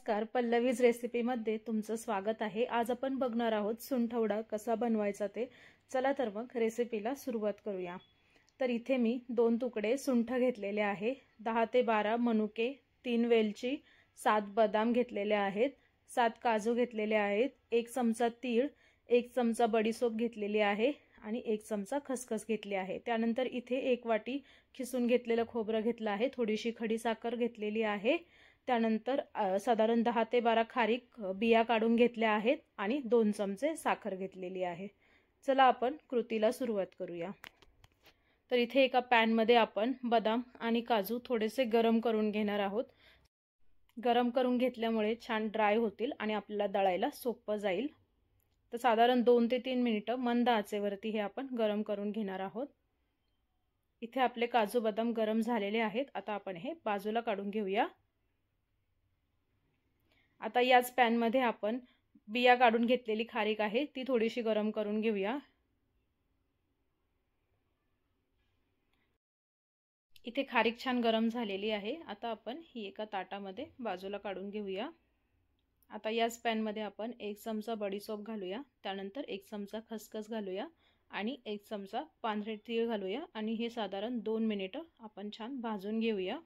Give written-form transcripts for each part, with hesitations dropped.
नमस्कार, पल्लवीज रेसिपीमध्ये तुमचं स्वागत आहे। आज आपण बघणार आहोत सुंठवडा कसा बनवायचा ते। चला तर मग रेसिपीला सुरुवात करूया। तर इथे मी 2 तुकडे सुंठ घेतलेले आहे, 10 ते 12 मनुके, 3 वेलची, 7 बदाम घेतलेले आहेत, 7 काजू घेतलेले आहेत, 1 चमचा तीळ, 1 चमचा बडीशोप घेतलेली आहे आणि 1 चमचा खसखस घेतली आहे। त्यानंतर इथे 1 वाटी खिसून घेतलेलं खोबरं घेतलं आहे, थोडीशी खडी साखर घेतलेली आहे। त्यानंतर साधारण 10 ते 12 खारीक बिया काढून घेतल्या आहेत आणि 2 चमचे साखर घेतलेली आहे। चला आपण कृतीला सुरुवात करूया। तर इथे एका पॅन मध्ये आपण बदाम आणि काजू थोडेसे गरम करून घेणार आहोत। गरम करून घेतल्यामुळे छान ड्राय होतील आणि आपल्याला दळायला सोपं जाईल। तर साधारण 2 ते 3 मिनिटं मंद आचेवरती हे आपण गरम करून घेणार आहोत। इथे आपले काजू बदाम गरम झालेले आहेत। आता आपण हे बाजूला काढून घेऊया। आता याच पॅन मध्ये आपण बिया काढून घेतलेली खारीक आहे ती थोडीशी गरम करून घेऊया। इथे खारीक छान गरम झालेली आहे। आता आपण ही एका ताटामध्ये बाजूला काढून घेऊया। आता याच पॅन मध्ये आपण 1 चमचा बडीशोप घालूया, त्यानंतर 1 चमचा खसखस घालूया आणि 1 चमचा पांढरे तीळ घालूया आणि हे साधारण 2 मिनिटं आपण छान भाजून घेऊया।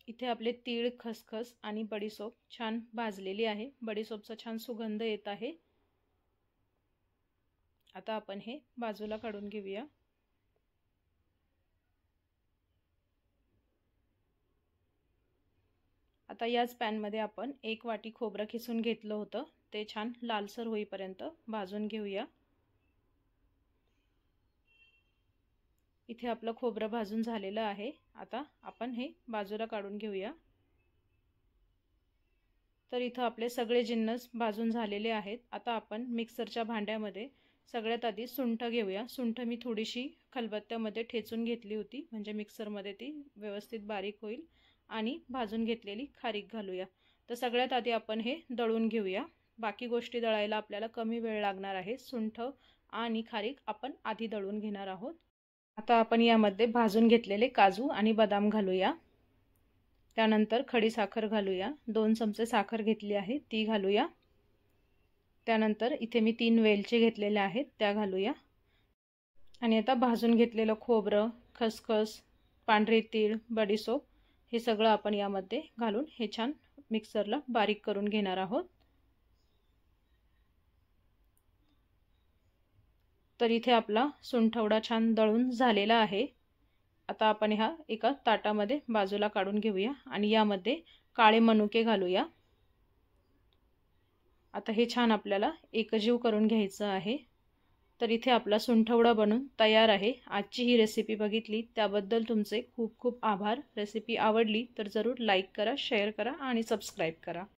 इथे आपले तीळ, खसखस आणि बडीशोप छान भाजलेली आहे। बडीशोपचा छान सुगंध येत आहे। आता आपण हे बाजूला काढून घेऊया। आता याच पॅन मध्ये आपण 1 वाटी खोबरं खिसून घेतलं होतं, ते छान लालसर होईपर्यंत भाजून घेऊया। इथे आपलं खोबरं भाजून झालेलं आहे। आता आपण हे बाजूला काढून घेऊया। तर इथे आपले सगळे जिन्नस भाजून झालेले आहेत। आता आपण मिक्सरच्या भांड्यामध्ये सगळ्यात आधी सुंठ घेऊया। सुंठ मी थोडीशी खलबत्त्यामध्ये ठेचून घेतली होती, म्हणजे मिक्सरमध्ये ती व्यवस्थित बारीक होईल। आणि भाजून घेतलेली खारीक घालूया। तर सगळ्यात आधी आपण हे दळून घेऊया। बाकी गोष्टी दळायला आपल्याला कमी वेळ लागणार आहे। सुंठ आणि खारीक आपण आधी दळून घेणार आहोत। आता आपण यामध्ये भाजून घेतलेले काजू आणि बदाम घालूया। त्यानंतर खडी साखर घालूया, 2 चमचे साखर घेतली आहे ती घालूया। त्यानंतर इथे मी 3 वेलची घेतलेल्या आहेत त्या घालूया। आणि आता भाजून घेतलेलं खोबरं, खसखस, पांढरे तीळ, बडीशोप हे सगळं आपण यामध्ये घालून हे छान मिक्सरला बारीक करून घेणार आहोत। तर इथे आपला सुंठवडा छान दळून झालेला आहे। आता आपण हा एका ताटामध्ये बाजूला काढून घेऊया आणि यामध्ये काळे मनुके घालूया। आता हे छान आपल्याला एकजीव करून घ्यायचं आहे। तर इथे आपला सुंठवडा बनून तयार आहे। आजची ही रेसिपी बघितली त्याबद्दल तुमचे खूप खूप आभार। रेसिपी आवडली तर जरूर लाईक करा, शेअर करा आणि सबस्क्राइब करा।